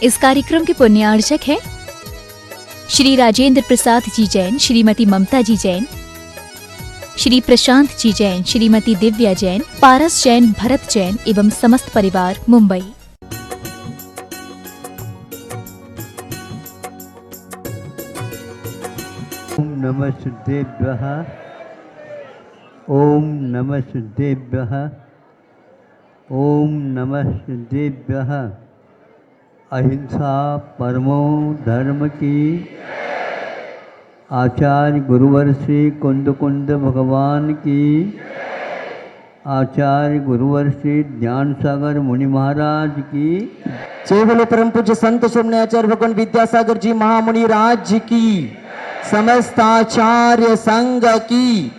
इस कार्यक्रम के पुण्यार्चक हैं श्री राजेंद्र प्रसाद जी जैन, श्रीमती ममता जी जैन, श्री प्रशांत जी जैन, श्रीमती दिव्या जैन, पारस जैन, भरत जैन एवं समस्त परिवार, मुंबई। ओम नमः सिद्धेभ्यः, ओम नमः सिद्धेभ्यः, ओम नमः सिद्धेभ्यः। अहिंसा परमो धर्म की। आचार्य गुरुवर श्री कुंद कुंद भगवान की। आचार्य गुरुवर श्री ज्ञान सागर मुनि महाराज की। जय बोलो परम पूज्य संत शून्य आचार्य भगवान विद्यासागर जी महामुनि राज की। समस्त आचार्य संघ की।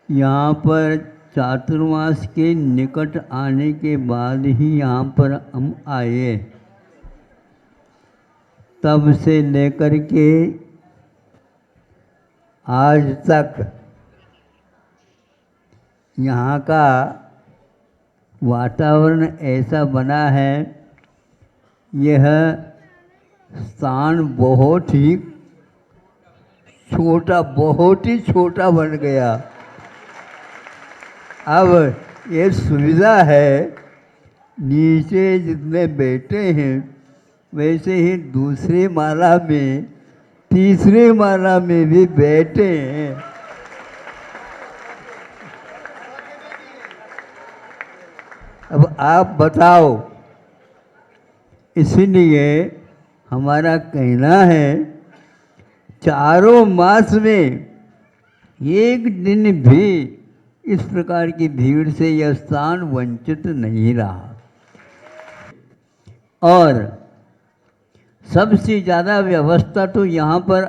यहाँ पर चातुर्मास के निकट आने के बाद ही यहाँ पर हम आए। तब से लेकर के आज तक यहाँ का वातावरण ऐसा बना है, यह स्थान बहुत ही छोटा बन गया। अब ये सुविधा है, नीचे जितने बैठे हैं वैसे ही दूसरी माला में, तीसरी माला में भी बैठे हैं। अब आप बताओ, इसलिए हमारा कहना है, चारों मास में एक दिन भी इस प्रकार की भीड़ से यह स्थान वंचित नहीं रहा। और सबसे ज़्यादा व्यवस्था तो यहाँ पर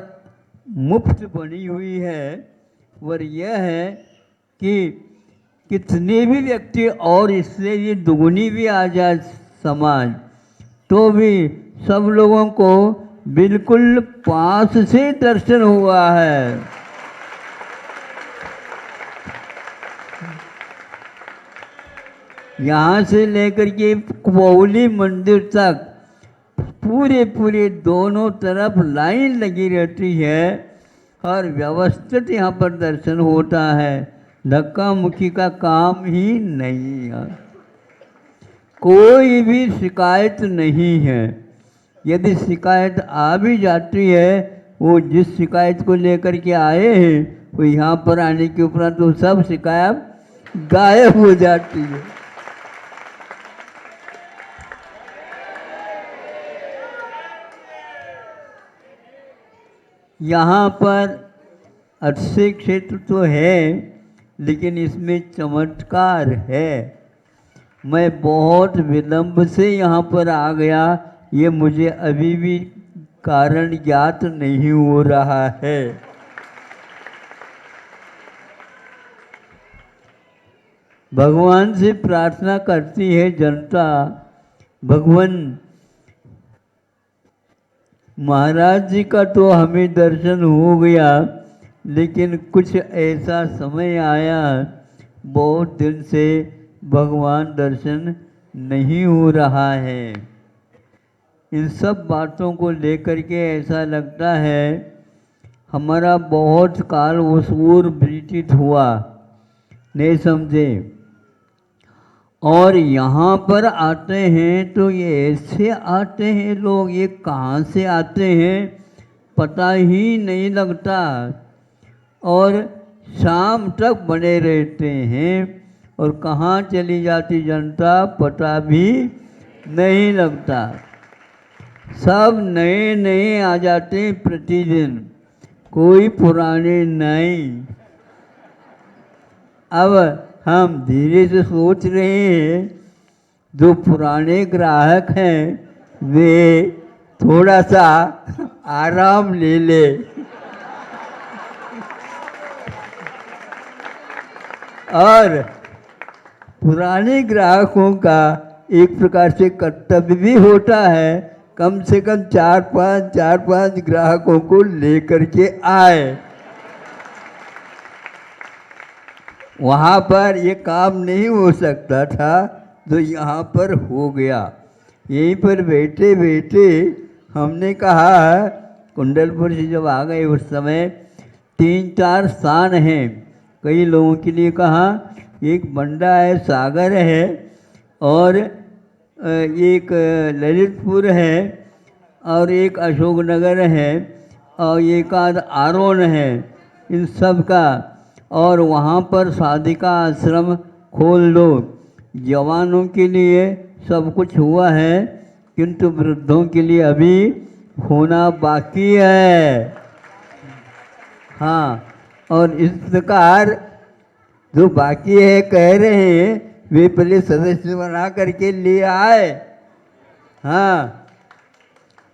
मुफ्त बनी हुई है, और यह है कि कितने भी व्यक्ति और इससे ये दुगुनी भी आ जाए समाज, तो भी सब लोगों को बिल्कुल पास से दर्शन हुआ है। यहाँ से लेकर के कुबौली मंदिर तक पूरे दोनों तरफ लाइन लगी रहती है और व्यवस्थित यहाँ पर दर्शन होता है। धक्का मुक्की का काम ही नहीं है, कोई भी शिकायत नहीं है। यदि शिकायत आ भी जाती है, वो जिस शिकायत को लेकर के आए हैं वो यहाँ पर आने के उपरांत तो सब शिकायत गायब हो जाती है। यहाँ पर अच्छे क्षेत्र तो है, लेकिन इसमें चमत्कार है। मैं बहुत विलंब से यहाँ पर आ गया, ये मुझे अभी भी कारण ज्ञात नहीं हो रहा है। भगवान से प्रार्थना करती है जनता, भगवान महाराज जी का तो हमें दर्शन हो गया, लेकिन कुछ ऐसा समय आया, बहुत दिन से भगवान दर्शन नहीं हो रहा है। इन सब बातों को लेकर के ऐसा लगता है हमारा बहुत काल उस ओर व्यतीत हुआ, नहीं समझे। और यहाँ पर आते हैं तो ये ऐसे आते हैं लोग, ये कहाँ से आते हैं पता ही नहीं लगता, और शाम तक बने रहते हैं, और कहाँ चली जाती जनता पता भी नहीं लगता। सब नए नए आ जाते हैं प्रतिदिन, कोई पुराने नहीं। अब हम धीरे से सोच रहे हैं, जो पुराने ग्राहक हैं वे थोड़ा सा आराम ले ले, और पुराने ग्राहकों का एक प्रकार से कर्तव्य भी होता है कम से कम चार पांच ग्राहकों को लेकर के आए। वहाँ पर ये काम नहीं हो सकता था, तो यहाँ पर हो गया। यहीं पर बैठे बैठे हमने कहा, कुंडलपुर से जब आ गए उस समय 3-4 स्थान हैं कई लोगों के लिए कहा। एक बंडा है, सागर है, और एक ललितपुर है, और एक अशोकनगर है, और एक आध आरोन है, इन सब का। और वहाँ पर साधिका आश्रम खोल दो। जवानों के लिए सब कुछ हुआ है, किंतु वृद्धों के लिए अभी होना बाकी है। हाँ, और इस प्रकार जो बाकी है कह रहे हैं, वे पहले सदस्य बना करके ले आए। हाँ,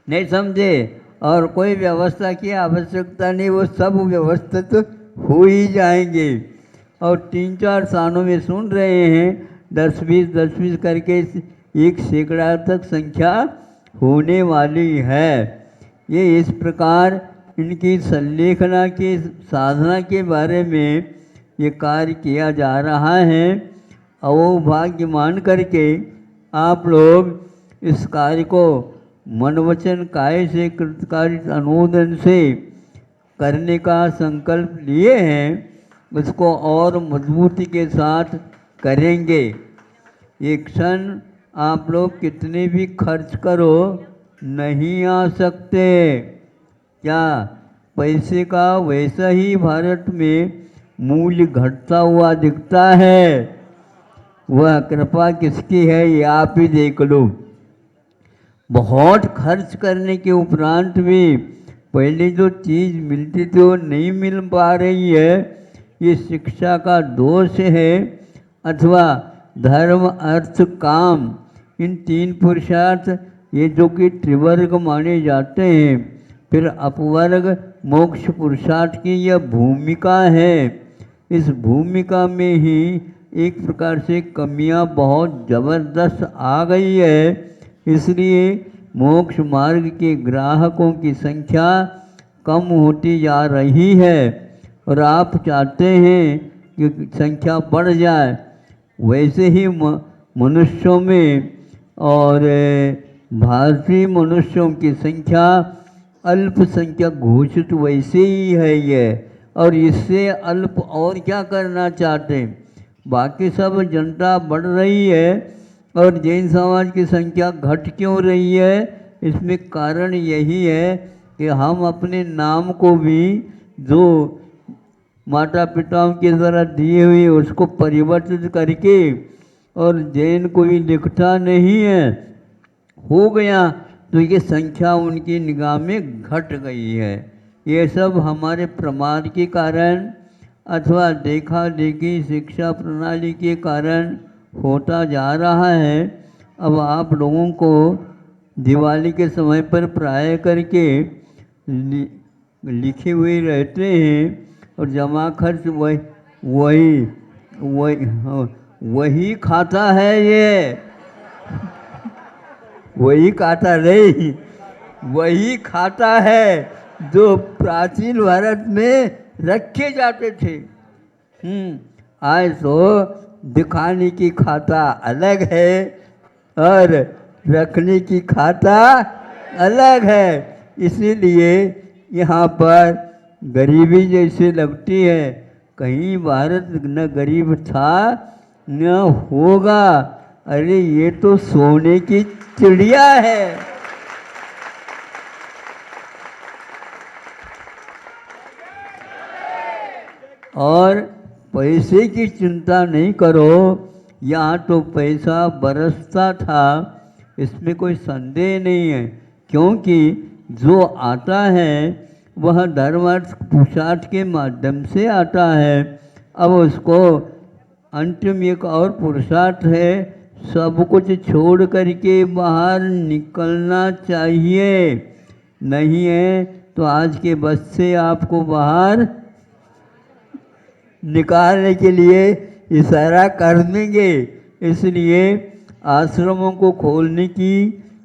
नहीं समझे? और कोई व्यवस्था की आवश्यकता नहीं, वो सब व्यवस्थित हो ही जाएंगे। और 3-4 स्थानों में सुन रहे हैं 10-20 करके 1 सैकड़ा तक संख्या होने वाली है। ये इस प्रकार इनकी संलेखना की साधना के बारे में ये कार्य किया जा रहा है। और वो भाग्य मान करके आप लोग इस कार्य को मन वचन काय से कृतकार्य अनुमोदन से करने का संकल्प लिए हैं, उसको और मजबूती के साथ करेंगे। एक क्षण आप लोग कितने भी खर्च करो नहीं आ सकते। क्या पैसे का वैसा ही भारत में मूल्य घटता हुआ दिखता है? वह कृपा किसकी है ये आप ही देख लो। बहुत खर्च करने के उपरांत भी पहले जो चीज़ मिलती थी वो नहीं मिल पा रही है। ये शिक्षा का दोष है, अथवा धर्म अर्थ काम, इन 3 पुरुषार्थ ये जो कि त्रिवर्ग माने जाते हैं। फिर अपवर्ग मोक्ष पुरुषार्थ की यह भूमिका है। इस भूमिका में ही एक प्रकार से कमियां बहुत ज़बरदस्त आ गई है। इसलिए मोक्ष मार्ग के ग्राहकों की संख्या कम होती जा रही है, और आप चाहते हैं कि संख्या बढ़ जाए। वैसे ही मनुष्यों में और भारतीय मनुष्यों की संख्या अल्पसंख्यक घोषित वैसे ही है ये, और इससे अल्प और क्या करना चाहते हैं? बाकी सब जनता बढ़ रही है और जैन समाज की संख्या घट क्यों रही है? इसमें कारण यही है कि हम अपने नाम को भी जो माता पिताओं के द्वारा दिए हुए उसको परिवर्तित करके, और जैन कोई लिखता नहीं है हो गया, तो ये संख्या उनकी निगाह में घट गई है। ये सब हमारे प्रमाद के कारण अथवा देखा देखी शिक्षा प्रणाली के कारण होता जा रहा है। अब आप लोगों को दिवाली के समय पर प्राय करके लिखे हुए रहते हैं, और जमा खर्च वही खाता है। ये वही खाता नहीं, वही खाता है जो प्राचीन भारत में रखे जाते थे। आज तो दिखाने की खाता अलग है और रखने की खाता अलग है। इसीलिए यहाँ पर गरीबी जैसे लगती है। कहीं भारत न गरीब था न होगा। अरे ये तो सोने की चिड़िया है। और पैसे की चिंता नहीं करो, यहाँ तो पैसा बरसता था, इसमें कोई संदेह नहीं है। क्योंकि जो आता है वह धर्म अर्थ पुरुषार्थ के माध्यम से आता है। अब उसको अंतिम एक और पुरुषार्थ है, सब कुछ छोड़ करके बाहर निकलना चाहिए। नहीं है तो आज के बस से आपको बाहर निकालने के लिए इशारा कर देंगे। इसलिए आश्रमों को खोलने की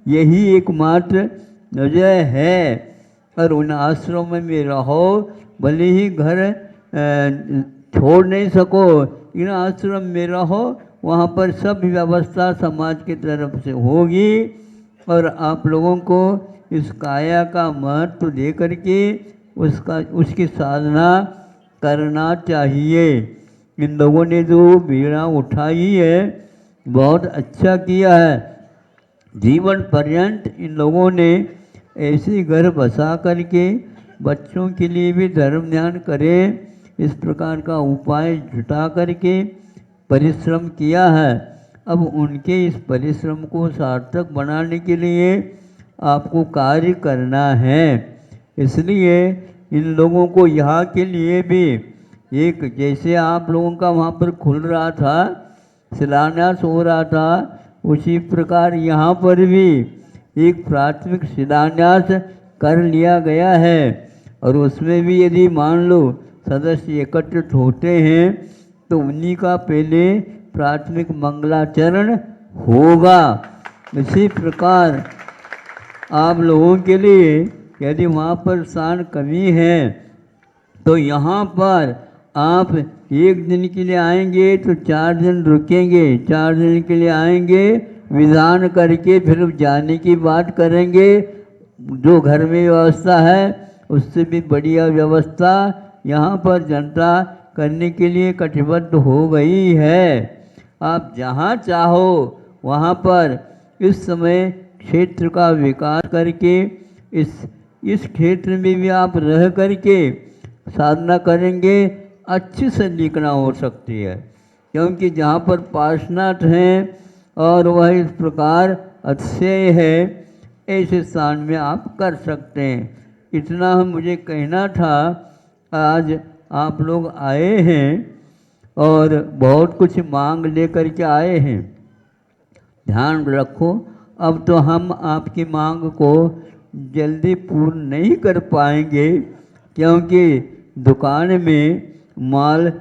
यही एकमात्र वजह है। और उन आश्रम में रहो, भले ही घर छोड़ नहीं सको, इन आश्रम में रहो, वहाँ पर सब व्यवस्था समाज की तरफ से होगी। और आप लोगों को इस काया का महत्व दे करके उसकी साधना करना चाहिए। इन लोगों ने जो बीड़ा उठाई है बहुत अच्छा किया है। जीवन पर्यंत इन लोगों ने ऐसे घर बसा करके बच्चों के लिए भी धर्म ध्यान करें, इस प्रकार का उपाय जुटा करके परिश्रम किया है। अब उनके इस परिश्रम को सार्थक बनाने के लिए आपको कार्य करना है। इसलिए इन लोगों को यहाँ के लिए भी एक, जैसे आप लोगों का वहाँ पर खुल रहा था, शिलान्यास हो रहा था, उसी प्रकार यहाँ पर भी एक प्राथमिक शिलान्यास कर लिया गया है। और उसमें भी यदि मान लो सदस्य एकत्रित होते हैं तो उन्हीं का पहले प्राथमिक मंगलाचरण होगा। इसी प्रकार आप लोगों के लिए यदि वहाँ पर स्थान कमी है तो यहाँ पर आप एक दिन के लिए आएंगे तो 4 दिन रुकेंगे, 4 दिन के लिए आएंगे, विधान करके फिर जाने की बात करेंगे। जो घर में व्यवस्था है उससे भी बढ़िया व्यवस्था यहाँ पर जनता करने के लिए कटिबद्ध हो गई है। आप जहाँ चाहो वहाँ पर इस समय क्षेत्र का विकास करके इस क्षेत्र में भी आप रह करके साधना करेंगे, अच्छी संलिकना हो सकती है। क्योंकि जहाँ पर पार्षनाथ हैं और वह इस प्रकार अतिशय है, ऐसे स्थान में आप कर सकते हैं। इतना हम मुझे कहना था। आज आप लोग आए हैं और बहुत कुछ मांग लेकर के आए हैं। ध्यान रखो, अब तो हम आपकी मांग को जल्दी पूर्ण नहीं कर पाएंगे, क्योंकि दुकान में माल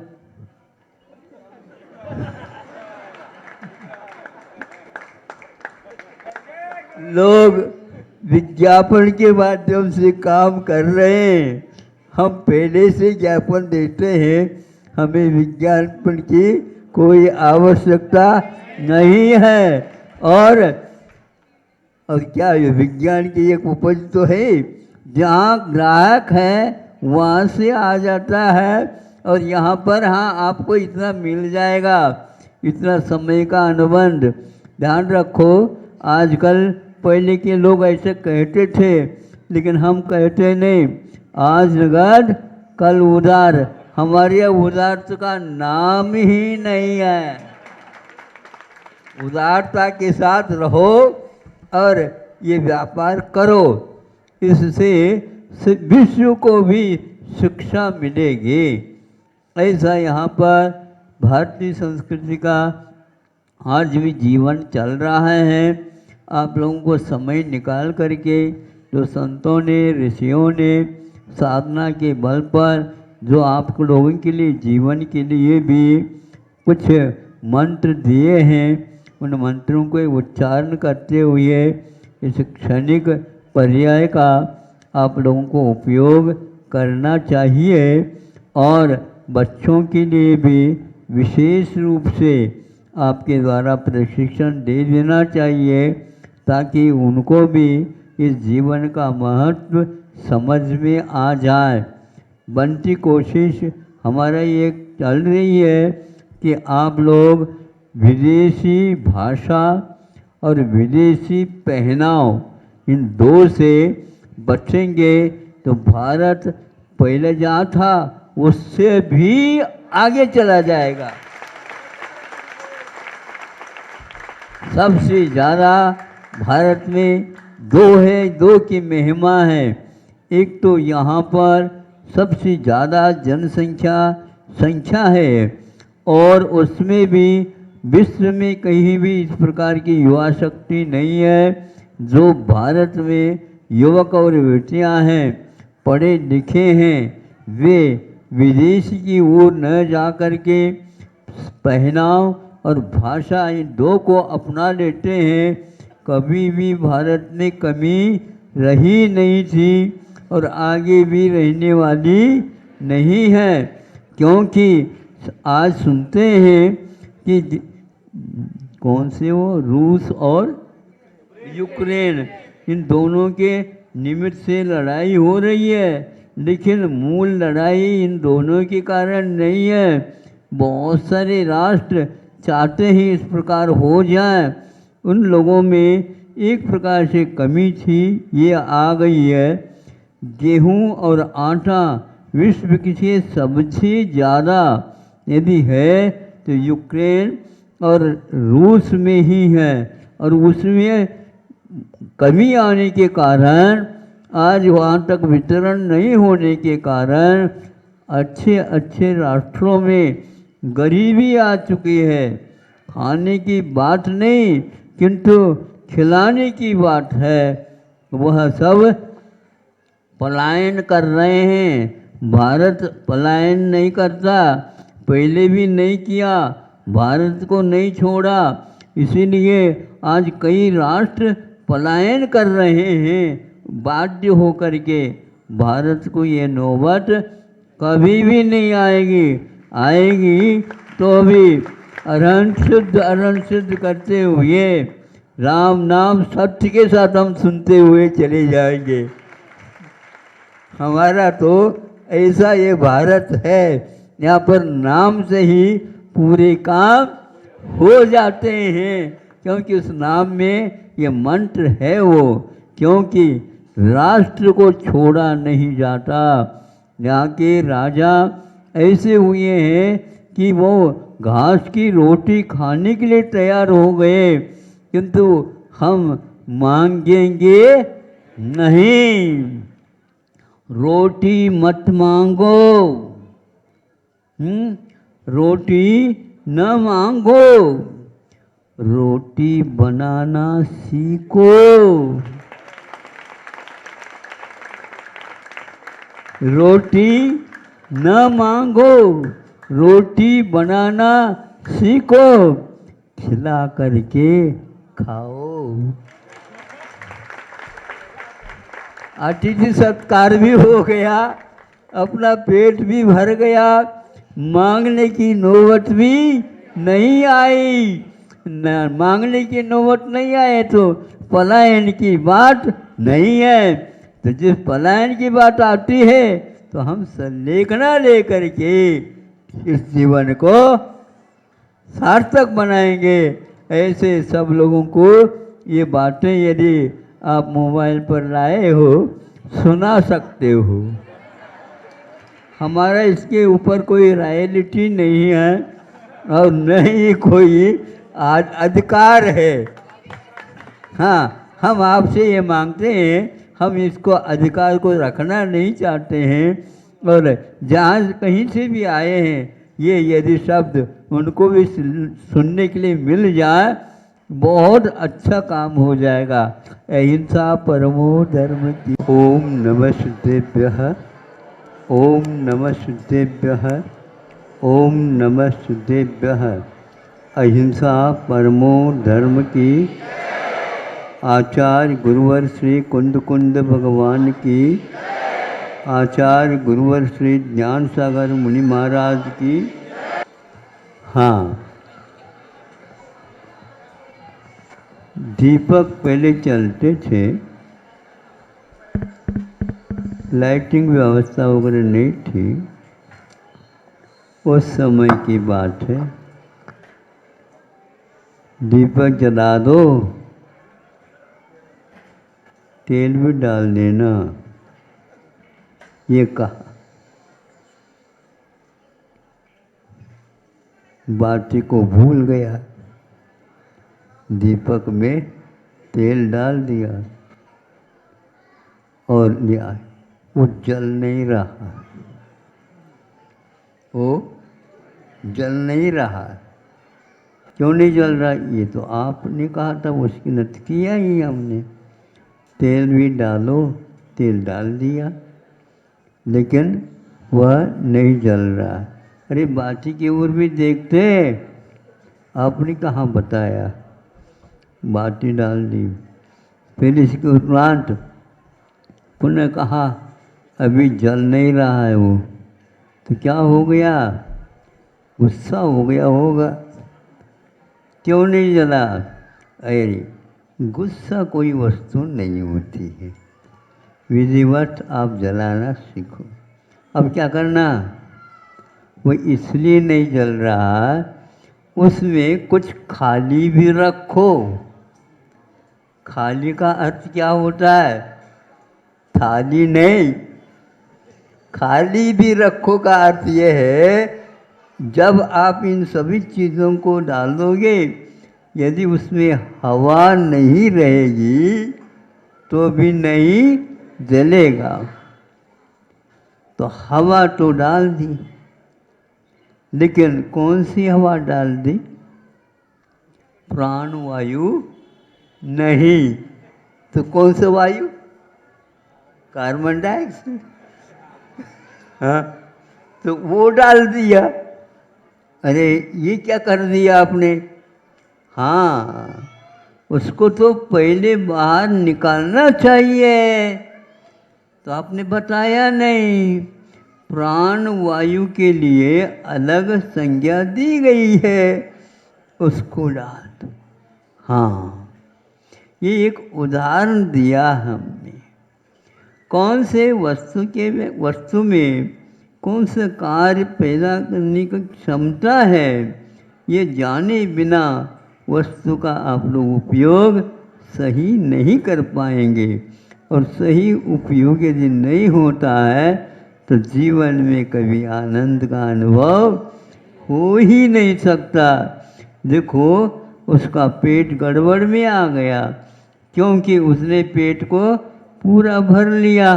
लोग विज्ञापन के माध्यम से काम कर रहे हैं। हम पहले से ज्ञापन देते हैं, हमें विज्ञापन की कोई आवश्यकता नहीं है। और क्या ये विज्ञान की एक उपज तो है, जहाँ ग्राहक है वहाँ से आ जाता है और यहाँ पर हाँ आपको इतना मिल जाएगा, इतना समय का अनुबंध। ध्यान रखो, आजकल पहले के लोग ऐसे कहते थे, लेकिन हम कहते नहीं। आज नगद कल उधार, हमारे यहाँ उदारता का नाम ही नहीं है। उदारता के साथ रहो और ये व्यापार करो, इससे विश्व को भी शिक्षा मिलेगी। ऐसा यहाँ पर भारतीय संस्कृति का आज भी जीवन चल रहा है। आप लोगों को समय निकाल करके जो संतों ने, ऋषियों ने साधना के बल पर जो आप लोगों के लिए जीवन के लिए भी कुछ मंत्र दिए हैं, उन मंत्रों को उच्चारण करते हुए इस क्षणिक पर्याय का आप लोगों को उपयोग करना चाहिए। और बच्चों के लिए भी विशेष रूप से आपके द्वारा प्रशिक्षण दे देना चाहिए, ताकि उनको भी इस जीवन का महत्व समझ में आ जाए। बनती कोशिश हमारा ये चल रही है कि आप लोग विदेशी भाषा और विदेशी पहनाव, इन दो से बचेंगे तो भारत पहले जहाँ था उससे भी आगे चला जाएगा। सबसे ज़्यादा भारत में दो की महिमा है। एक तो यहाँ पर सबसे ज़्यादा संख्या है, और उसमें भी विश्व में कहीं भी इस प्रकार की युवा शक्ति नहीं है। जो भारत में युवक और बेटियाँ हैं, पढ़े लिखे हैं, वे विदेश की ओर न जा कर के पहनाव और भाषा इन दो को अपना लेते हैं। कभी भी भारत में कमी रही नहीं थी और आगे भी रहने वाली नहीं है। क्योंकि आज सुनते हैं कि कौन से वो रूस और यूक्रेन, इन दोनों के निमित्त से लड़ाई हो रही है, लेकिन मूल लड़ाई इन दोनों के कारण नहीं है। बहुत सारे राष्ट्र चाहते ही इस प्रकार हो जाए। उन लोगों में एक प्रकार से कमी थी, ये आ गई है। गेहूं और आटा विश्व की सबसे ज़्यादा यदि है तो यूक्रेन और रूस में ही है, और उसमें कमी आने के कारण आज वहाँ तक वितरण नहीं होने के कारण अच्छे अच्छे राष्ट्रों में गरीबी आ चुकी है। खाने की बात नहीं किंतु खिलाने की बात है। वह सब पलायन कर रहे हैं। भारत पलायन नहीं करता, पहले भी नहीं किया, भारत को नहीं छोड़ा। इसीलिए आज कई राष्ट्र पलायन कर रहे हैं बाध्य होकर के। भारत को ये नौबत कभी भी नहीं आएगी, आएगी तो भी अरण शुद्ध करते हुए राम नाम सत्य के साथ हम सुनते हुए चले जाएंगे। हमारा तो ऐसा ये भारत है, यहाँ पर नाम से ही पूरे काम हो जाते हैं, क्योंकि उस नाम में ये मंत्र है वो। क्योंकि राष्ट्र को छोड़ा नहीं जाता। यहाँ के राजा ऐसे हुए हैं कि वो घास की रोटी खाने के लिए तैयार हो गए, किंतु हम मांगेंगे नहीं। रोटी मत मांगो, रोटी न मांगो, रोटी बनाना सीखो। रोटी न मांगो, रोटी बनाना सीखो, खिला करके खाओ। अतिथि सत्कार भी हो गया, अपना पेट भी भर गया, मांगने की नौबत भी नहीं आई। न मांगने की नौबत नहीं आए तो पलायन की बात नहीं है। तो जिस पलायन की बात आती है तो हम संलेखना लेकर के इस जीवन को सार्थक बनाएंगे। ऐसे सब लोगों को ये बातें यदि आप मोबाइल पर लाए हो, सुना सकते हो। हमारा इसके ऊपर कोई रॉयल्टी नहीं है और न ही कोई अधिकार है। हाँ, हम आपसे ये मांगते हैं, हम इसको अधिकार को रखना नहीं चाहते हैं। और जहाँ कहीं से भी आए हैं, ये यदि शब्द उनको भी सुनने के लिए मिल जाए, बहुत अच्छा काम हो जाएगा। अहिंसा परमो धर्म की। ओम नमः शुद्धेभ्यः, ओम नमः शुद्धेभ्यः, ओम नमः शुद्धेभ्यः। अहिंसा परमो धर्म की। आचार्य गुरुवर श्री कुंद कुंद भगवान की। आचार्य गुरुवर श्री ज्ञान सागर मुनि महाराज की। हाँ, दीपक पहले चलते थे, लाइटिंग व्यवस्था वगैरह नहीं थी, उस समय की बात है। दीपक जला दो, तेल भी डाल देना, ये कहा। बाती को भूल गया, दीपक में तेल डाल दिया और लिया, वो जल नहीं रहा, वो जल नहीं रहा। क्यों नहीं जल रहा? ये तो आपने कहा था, उसकी नत किया ही हमने। तेल भी डालो, तेल डाल दिया, लेकिन वह नहीं जल रहा। अरे बाती की ओर भी देखते, आपने कहाँ बताया? बाटी डाल दी। फिर इसके उपरांत पुनः कहा अभी जल नहीं रहा है वो, तो क्या हो गया, गुस्सा हो गया होगा, क्यों नहीं जला। अरे गुस्सा कोई वस्तु नहीं होती है, विधिवत आप जलाना सीखो। अब क्या करना, वो इसलिए नहीं जल रहा, उसमें कुछ खाली भी रखो। खाली का अर्थ क्या होता है, थाली नहीं, खाली भी रखो का अर्थ यह है जब आप इन सभी चीज़ों को डालोगे, यदि उसमें हवा नहीं रहेगी तो भी नहीं जलेगा। तो हवा तो डाल दी, लेकिन कौन सी हवा डाल दी, प्राणवायु नहीं, तो कौन सा वायु, कार्बन डाइऑक्साइड। हाँ, तो वो डाल दिया। अरे ये क्या कर दिया आपने, हाँ उसको तो पहले बाहर निकालना चाहिए, तो आपने बताया नहीं। प्राण वायु के लिए अलग संज्ञा दी गई है, उसको डाल दो। हाँ, ये एक उदाहरण दिया हमने, कौन से वस्तु में कौन सा कार्य पैदा करने की क्षमता है, ये जाने बिना वस्तु का आप लोग उपयोग सही नहीं कर पाएंगे। और सही उपयोग यदि नहीं होता है तो जीवन में कभी आनंद का अनुभव हो ही नहीं सकता। देखो उसका पेट गड़बड़ में आ गया, क्योंकि उसने पेट को पूरा भर लिया।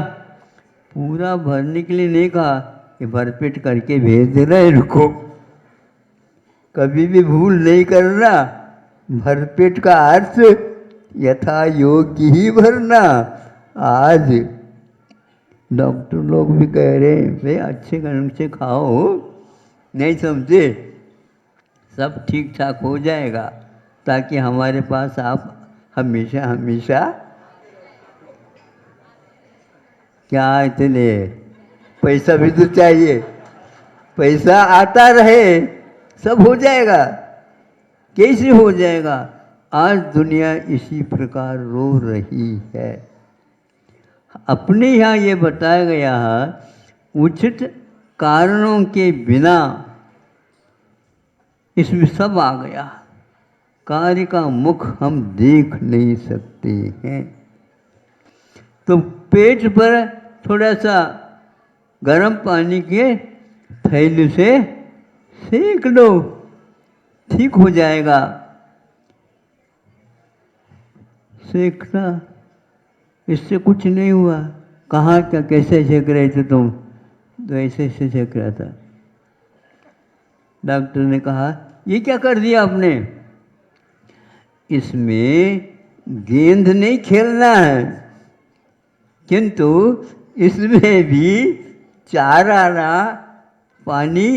पूरा भरने के लिए नहीं कहा कि भरपेट करके भेज देना इनको, कभी भी भूल नहीं करना। भरपेट का अर्थ यथा योग्य ही भरना। आज डॉक्टर लोग भी कह रहे हैं भाई अच्छे ढंग से खाओ, नहीं समझे, सब ठीक ठाक हो जाएगा, ताकि हमारे पास आप हमेशा हमेशा क्या इतने पैसा भी तो चाहिए, पैसा आता रहे, सब हो जाएगा। कैसे हो जाएगा, आज दुनिया इसी प्रकार रो रही है। अपने यहाँ ये बताया गया है, उचित कारणों के बिना इसमें सब आ गया, कार्य का मुख हम देख नहीं सकते हैं। तो पेट पर थोड़ा सा गर्म पानी के थैले से सेक लो, ठीक हो जाएगा। सेकना, इससे कुछ नहीं हुआ। कहाँ क्या कैसे सेक रहे थे तुम, तो ऐसे ऐसे सेक रहा था। डॉक्टर ने कहा ये क्या कर दिया आपने, इसमें गेंद नहीं खेलना है, किंतु इसमें भी चार आना पानी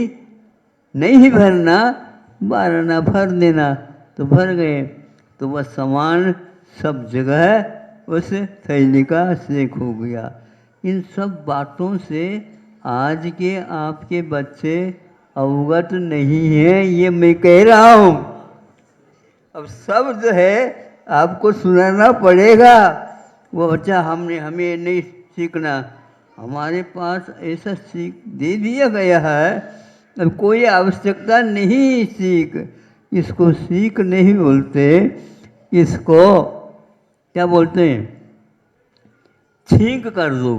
नहीं भरना, 12 आना भर देना। तो भर गए, तो वह सामान सब जगह उस थैली का सेक हो गया। इन सब बातों से आज के आपके बच्चे अवगत नहीं है, ये मैं कह रहा हूँ। अब सब जो है आपको सुनाना पड़ेगा। वो बच्चा हमें नहीं सीखना, हमारे पास ऐसा सीख दे दिया गया है, अब कोई आवश्यकता नहीं सीख। इसको सीख नहीं बोलते, इसको क्या बोलते हैं, छींक कर दो।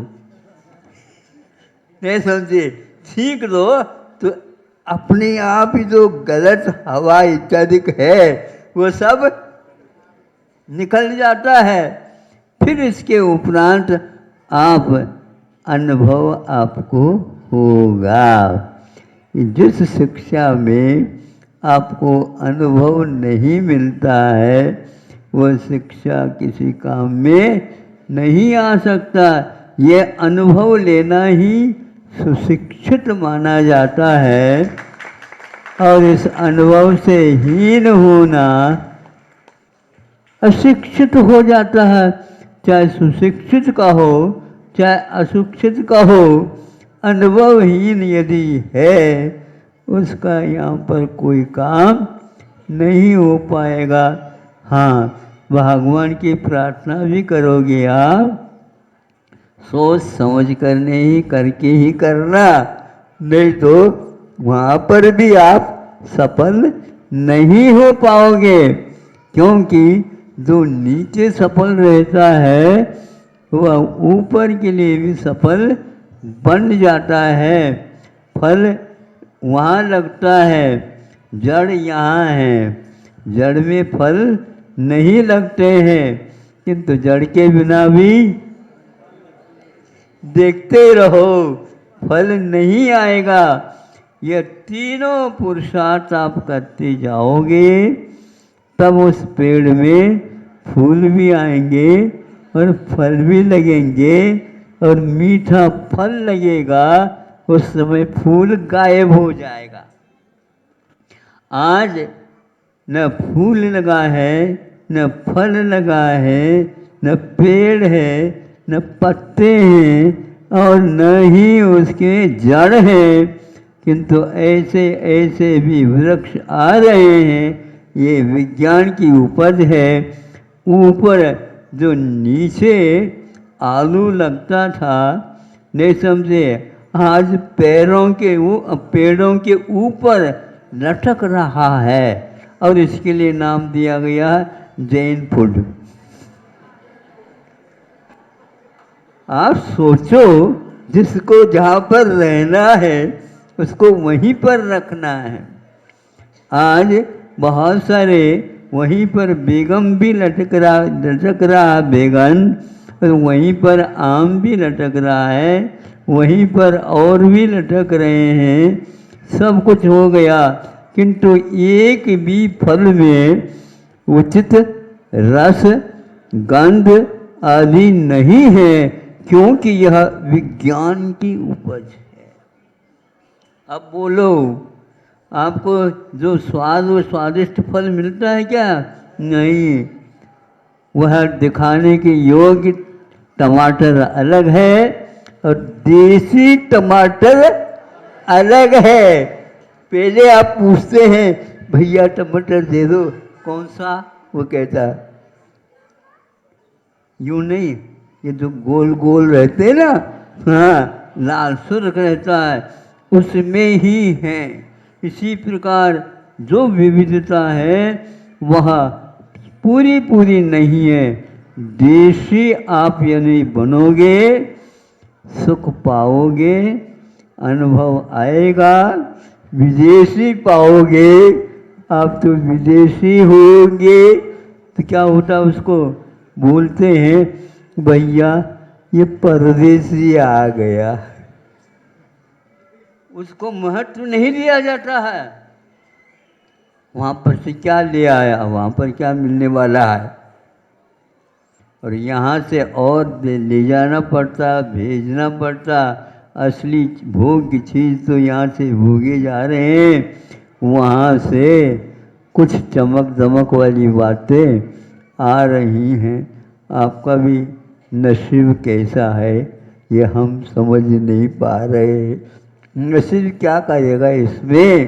नहीं समझे, छींक दो तो अपने आप ही जो गलत हवा इत्यादि है वो सब निकल जाता है। फिर इसके उपरांत आप अनुभव आपको होगा। जिस शिक्षा में आपको अनुभव नहीं मिलता है वह शिक्षा किसी काम में नहीं आ सकता। ये अनुभव लेना ही सुशिक्षित माना जाता है, और इस अनुभव से हीन होना अशिक्षित हो जाता है, चाहे सुशिक्षित का हो चाहे अशिक्षित का हो, अनुभवहीन यदि है उसका यहाँ पर कोई काम नहीं हो पाएगा। हाँ, भगवान की प्रार्थना भी करोगे आप, सोच समझ करने ही करके ही करना, नहीं तो वहाँ पर भी आप सफल नहीं हो पाओगे। क्योंकि जो नीचे सफल रहता है वह ऊपर के लिए भी सफल बन जाता है। फल वहाँ लगता है, जड़ यहाँ है, जड़ में फल नहीं लगते हैं, किंतु जड़ के बिना भी देखते रहो फल नहीं आएगा। ये तीनों पुरुषार्थ आप करते जाओगे तब उस पेड़ में फूल भी आएंगे और फल भी लगेंगे और मीठा फल लगेगा, उस समय फूल गायब हो जाएगा। आज न फूल लगा है, न फल लगा है, न पेड़ है, न पत्ते हैं और न ही उसके जड़ हैं, किंतु ऐसे ऐसे भी वृक्ष आ रहे हैं। ये विज्ञान की उपज है। ऊपर जो नीचे आलू लगता था, नहीं समझे, आज पेड़ों के ऊपर लटक रहा है और इसके लिए नाम दिया गया जैन फूड। आप सोचो, जिसको जहाँ पर रहना है उसको वहीं पर रखना है। आज बहुत सारे वहीं पर बेगम भी लटक रहा बैगन, और वहीं पर आम भी लटक रहा है, वहीं पर और भी लटक रहे हैं, सब कुछ हो गया, किंतु एक भी फल में उचित रस गंध आदि नहीं है, क्योंकि यह विज्ञान की उपज है। अब बोलो, आपको जो स्वाद वो स्वादिष्ट फल मिलता है क्या? नहीं, वह दिखाने के योग्य टमाटर अलग है और देसी टमाटर अलग है। पहले आप पूछते हैं भैया टमाटर दे दो, कौन सा? वो कहता यूँ नहीं, ये जो गोल गोल रहते हैं ना, हाँ, लाल सुर्ख रहता है, उसमें ही है। इसी प्रकार जो विविधता है वह पूरी नहीं है। देशी आप यदि बनोगे सुख पाओगे, अनुभव आएगा। विदेशी पाओगे आप तो विदेशी होंगे। तो क्या होता, उसको बोलते हैं भैया ये परदेसी आ गया। उसको महत्व नहीं दिया जाता है। वहाँ पर से क्या ले आया, वहाँ पर क्या मिलने वाला है, और यहाँ से और ले जाना पड़ता, भेजना पड़ता। असली भोग की चीज़ तो यहाँ से भोगे जा रहे हैं, वहाँ से कुछ चमक दमक वाली बातें आ रही हैं। आपका भी नसीब कैसा है ये हम समझ नहीं पा रहे। नसीब क्या करेगा इसमें,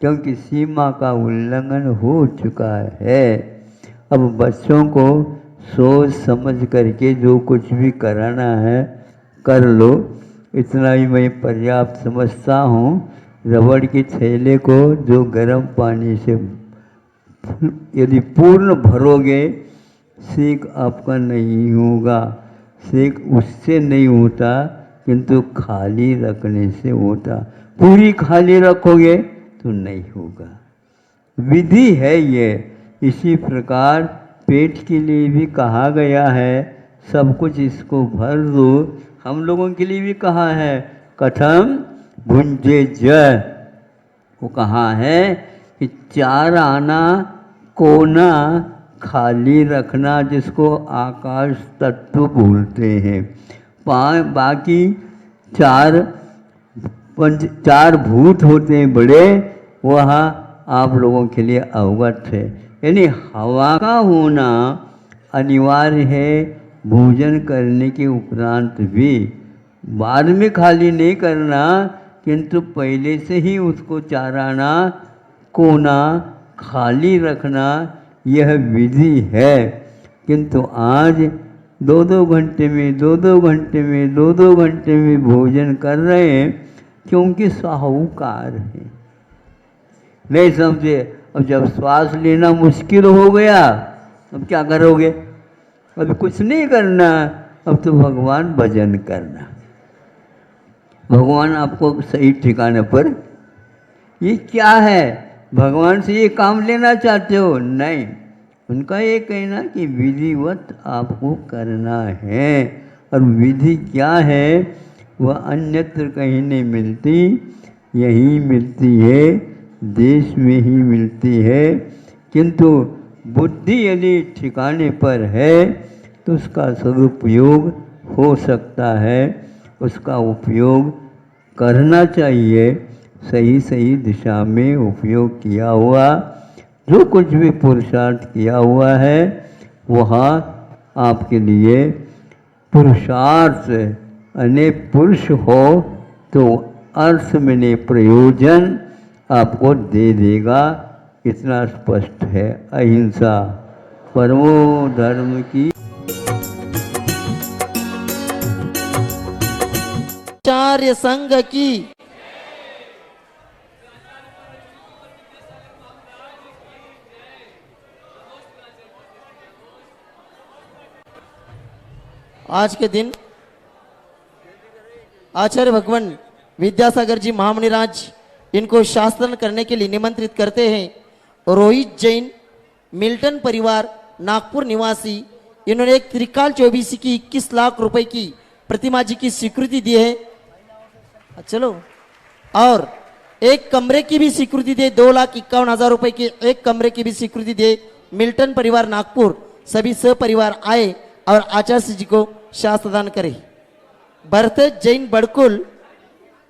क्योंकि सीमा का उल्लंघन हो चुका है। अब बच्चों को सोच समझ करके जो कुछ भी कराना है कर लो, इतना ही मैं पर्याप्त समझता हूँ। रबड़ के थैले को जो गर्म पानी से यदि पूर्ण भरोगे, सेक आपका नहीं होगा। सेक उससे नहीं होता, किंतु खाली रखने से होता। पूरी खाली रखोगे तो नहीं होगा। विधि है ये। इसी प्रकार पेट के लिए भी कहा गया है, सब कुछ इसको भर दो। हम लोगों के लिए भी कहा है, कथम भुंजे जय। वो कहा है कि 4 आना कोना खाली रखना, जिसको आकाश तत्व बोलते हैं। बाकी 4 भूत होते हैं बड़े, वह आप लोगों के लिए अवगत है। यानी हवा का होना अनिवार्य है भोजन करने के उपरांत भी। बाद में खाली नहीं करना, किंतु पहले से ही उसको चाराना, कोना, खाली रखना, यह विधि है। किंतु आज 2-2 घंटे में 2-2 घंटे में 2-2 घंटे में भोजन कर रहे हैं, क्योंकि साहूकार हैं। नहीं समझे? अब जब श्वास लेना मुश्किल हो गया, अब क्या करोगे? अब कुछ नहीं करना, अब तो भगवान भजन करना। भगवान आपको सही ठिकाने पर, ये क्या है? भगवान से ये काम लेना चाहते हो? नहीं, उनका ये कहना कि विधिवत आपको करना है। और विधि क्या है? वह अन्यत्र कहीं नहीं मिलती, यहीं मिलती है, देश में ही मिलती है। किंतु बुद्धि यदि ठिकाने पर है तो उसका सदुपयोग हो सकता है, उसका उपयोग करना चाहिए। सही सही दिशा में उपयोग किया हुआ, जो कुछ भी पुरुषार्थ किया हुआ है, वहाँ आपके लिए पुरुषार्थ अने पुरुष हो तो अर्थ में प्रयोजन आपको दे देगा। इतना स्पष्ट है। अहिंसा परमो धर्म की। आचार्य संघ की आज के दिन आचार्य भगवान विद्यासागर जी महामुनिराज इनको शासन करने के लिए निमंत्रित करते हैं। रोहित जैन, मिल्टन परिवार, नागपुर निवासी, इन्होंने एक त्रिकाल चौबीसी की 21 लाख रुपए की प्रतिमा जी की स्वीकृति दी है। चलो, और एक कमरे की भी स्वीकृति दे, 2,51,000 रुपए की एक कमरे की भी स्वीकृति दे। मिल्टन परिवार नागपुर सभी सपरिवार आए और आचार्य जी को शास्त्र प्रदान करे। भरत जैन बड़कुल,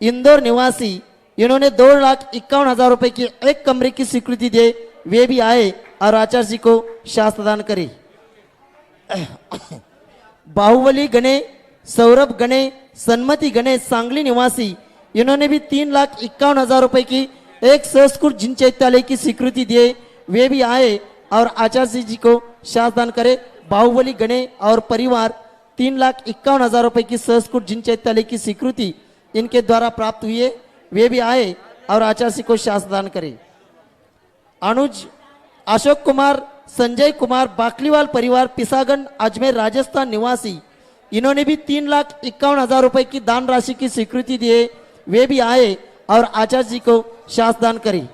इंदौर निवासी, इन्होंने 2,51,000 रुपए की एक कमरे की स्वीकृति दे, वे भी आए और आचार्य जी को शास्त्र प्रदान करे। बाहुबली गणे, सौरभ गणे, सन्मति गणे, सांगली निवासी, इन्होंने भी 3,51,000 रुपए की एक संस्कृत जिन चैत्यालय की स्वीकृति दिए, वे भी आए और आचार्य जी को शास्त्र प्रदान करे। बाहुबली गणे और परिवार 3,51,000 रुपए की संस्कृत जिन चैत्यालय की स्वीकृति इनके द्वारा प्राप्त हुई है, वे भी आए और आचार्य को शास्त्र दान करे। अनुज, अशोक कुमार, संजय कुमार, बाकलीवाल परिवार, पिसागन, अजमेर, राजस्थान निवासी, इन्होंने भी 3,51,000 रुपए की दान राशि की स्वीकृति दी है, वे भी आए और आचार्य जी को शास्त्र दान करे।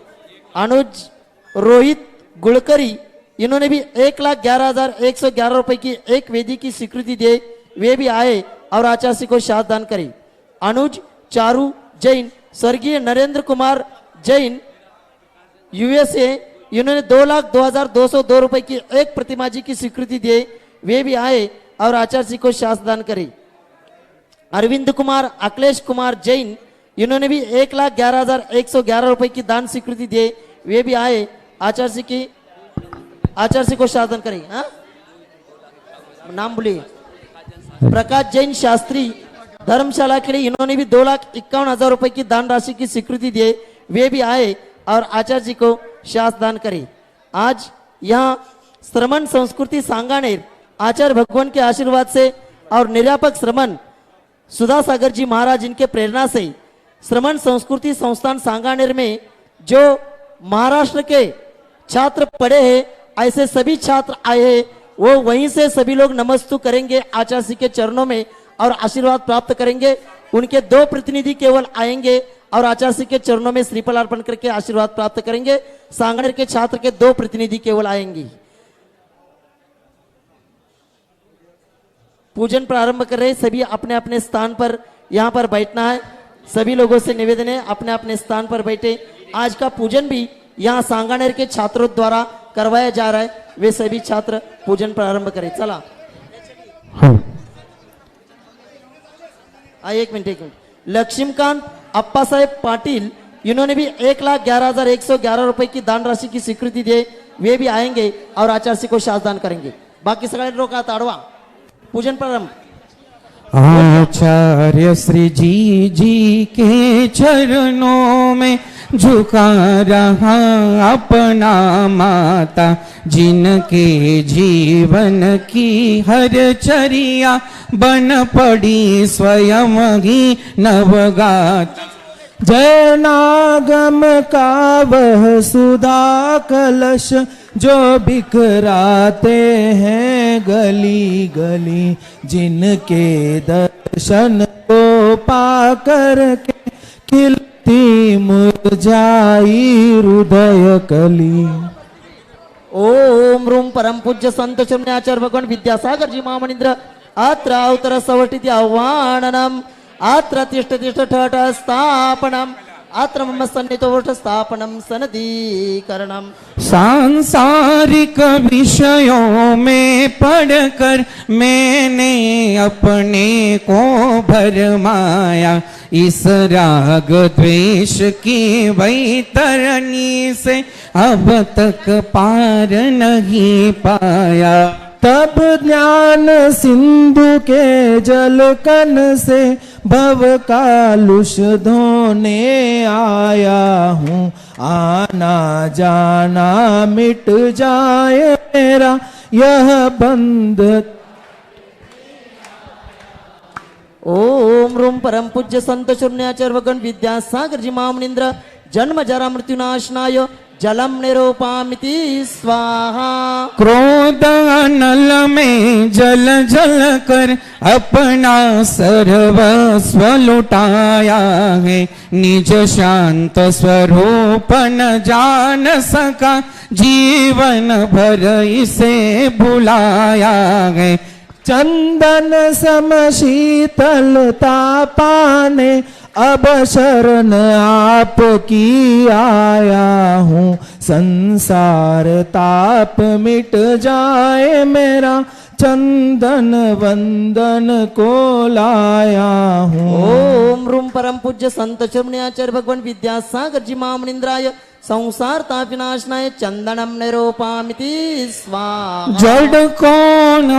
अनुज, रोहित गुड़करी, इन्होंने भी 1,11,111 रुपए की एक वेदी की स्वीकृति दी, वे भी आए और आचार्य को शास्त्र दान करे। अनुज चारू जैन, स्वर्गीय नरेंद्र कुमार जैन, यूएसए, इन्होंने 2,02,202 रुपए की एक प्रतिमा जी की स्वीकृति दी, वे भी आए और आचार्य को शास्त्र दान करे। अरविंद कुमार, अखिलेश कुमार जैन, इन्होंने भी 1,11,111 रुपए की दान स्वीकृति दी, वे भी आए आचार्य को शास्त्र दान करे। हाँ, नाम बोलिए। प्रकाश जैन शास्त्री, धर्मशाला के लिए, इन्होंने भी 2,51,000 रुपए की दान राशि की स्वीकृति दी, वे भी आए और आचार्य जी को शास्त्र दान करे। आज यहाँ श्रमण संस्कृति सांगानेर आचार्य भगवान के आशीर्वाद से और निर्यापक श्रमण सुधा सागर जी महाराज इनके प्रेरणा से श्रमण संस्कृति संस्थान सांगानेर में जो महाराष्ट्र के छात्र पढ़े हैं, ऐसे सभी छात्र आए हैं, वो वहीं से सभी लोग नमस्तु करेंगे आचार्य के चरणों में और आशीर्वाद प्राप्त करेंगे। उनके 2 प्रतिनिधि केवल आएंगे और आचार्य के चरणों में श्रीफल अर्पण करके आशीर्वाद प्राप्त करेंगे। सांगनेर के छात्र के 2 प्रतिनिधि केवल आएंगे। पूजन प्रारंभ कर रहे, सभी अपने अपने स्थान पर यहाँ पर बैठना है। सभी लोगों से निवेदन है अपने अपने स्थान पर बैठे। आज का पूजन भी यहाँ सांगानेर के छात्रों द्वारा करवाया जा रहा है, वे सभी छात्र पूजन प्रारंभ करें। चला एक मिनट। लक्ष्मीकांत अप्पा साहेब पाटिल, इन्होंने भी 1,11,111 रुपए की दान राशि की स्वीकृति दी, वे भी आएंगे और आचार्य को शासदान करेंगे। बाकी सगळे लोक आता आडवा पूजन प्रारंभ। आचार्य श्री जी के चरणों में झुका रहा अपना माता, जिनके जीवन की हर चर्या बन पड़ी स्वयं ही नवगात। जैनागम का वह सुधा कलश जो बिखराते हैं गली गली, जिनके दर्शन को पाकर के खिलती मुरझाई हृदय कली। ओम रूम परम पूज्य संत शून्य आचार्य भगवान विद्यासागर जी महामनिंद्र अत्र अवतर सवटिति आह्वाननम अत्र तिष्ठ तिष्ठ ठठ स्थापनम अत्र मम सन्निधो वट स्थापनम सनदीकरणम। सांसारिक विषयों में पढ़कर मैंने अपने को भरमाया, इस राग द्वेष की वैतरणी से अब तक पार नहीं पाया। तब ज्ञान सिंधु के जल कन से भव कालुष धोने आया हूँ, आना जाना मिट जाए मेरा यह बंध। ओम रूम परम पूज्य संत शून्याचार्य भगवान विद्यासागर जी महामनिंद्र जन्म जरा मृत्युनाशनाय जलम निरूपामिति स्वाहा। क्रोध नल में जल जल कर अपना सर्वस्व लुटाया है, निज शांत स्वरूप न जान सका, जीवन भर इसे भुलाया है। चंदन सम शीतलता पाने अब शरण आपकी आया हूँ, संसार ताप मिट जाए मेरा चंदन वंदन को लाया हूँ। ओम रूम परम पूज्य संत शून्याचार्य भगवान विद्यासागर जी महामनिंद्राय संसार ताप विनाशनाय चंदनम निरूपामिति स्वाहा। जड़ कौन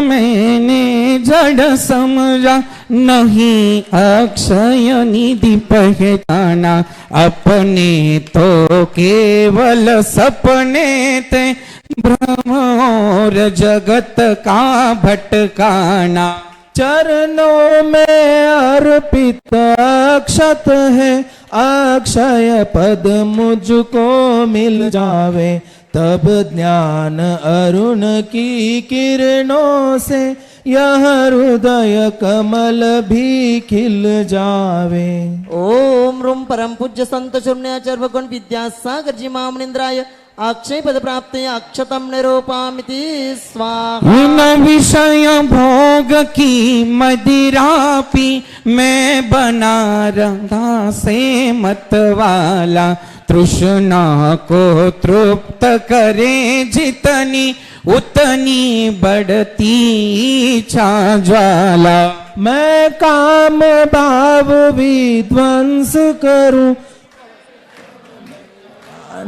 मैंने जड़ समझा, नहीं अक्षय निधि पहचाना, अपने तो केवल सपने थे भ्रम और जगत का भटकाना। चरणों में अर्पित अक्षत है, अक्षय पद मुझको मिल जावे, तब ज्ञान अरुण की किरणों से यह हृदय कमल भी खिल जावे। ओम रूम परम पूज्य संत शून्याचार्य भगवान विद्यासागर जी महामनिंद्राय अक्षय पद प्राप्त अक्षतम निरूपामिति स्वाहा। इन विषय भोग की मदिरा पी मैं बना रहा से मतवाला, तृष्णा को तृप्त करे जितनी उतनी बढ़ती इच्छा ज्वाला। मैं काम भाव विध्वंस करूं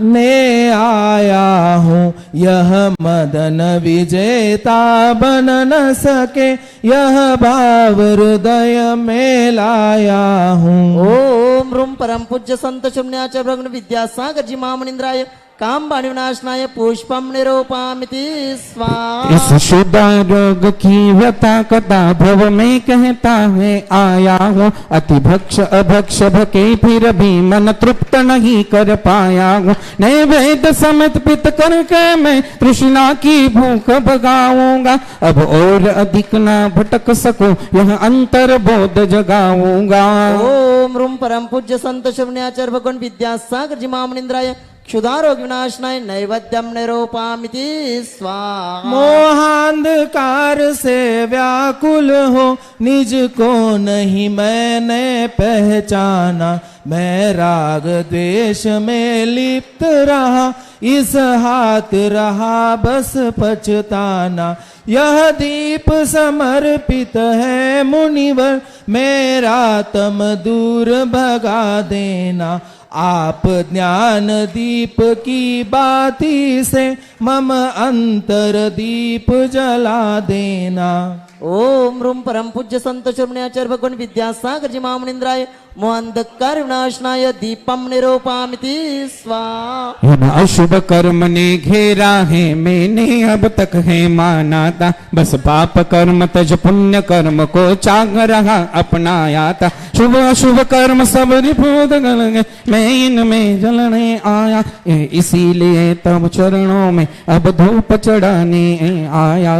ने आया हूँ, यह मदन विजेता बन न सके, यह भाव हृदय में लाया हूँ। ओम रूम परम पूज्य संत शून्याचार्य भगवान विद्यासागर जी महामनिंद्राय काम बाणी विनाशनाय पुष्पम निरूपामिति स्वाहा। इस शुदा रोग की व्यथा कथा भव में कहता है आया हूँ, अति भक्ष अभक्ष भके फिर भी मन तृप्त नहीं कर पाया हूँ। नैवेद्य समेत पित करके मैं तृष्णा की भूख भगाऊंगा, अब और अधिक ना भटक सकूं यह अंतर बोध जगाऊंगा। ओम रूम परम पूज्य संत शून्याचार्य भगवान विद्यासागर जी महामनिंद्राय क्षुधारोग विनाशनाय नैवेद्यम निरूपामिति स्वाहा। मोहांधकार से व्याकुल हो निज को नहीं मैंने पहचाना, मैं राग द्वेष में लिप्त रहा, इस हाथ रहा बस पछताना। यह दीप समर्पित है मुनिवर, मेरा तम दूर भगा देना, आप ज्ञान दीप की बाती से मम अंतर दीप जला देना। ओम रूम परम पूज्य संत शिरोमण्याचार्य भगवान विद्यासागर जी महामुनींद्राय मोहंधकार विनाशनाय दीपम निरूपामिति स्वाहा। इन अशुभ कर्म ने घेरा है, मैंने अब तक है माना था, बस पाप कर्म तज पुण्य कर्म को चाह रहा अपनाया था। शुभ अशुभ कर्म सब रिपोद गल गए, मैं इनमें जलने आया, इसीलिए तब चरणों में अब धूप चढ़ाने आया।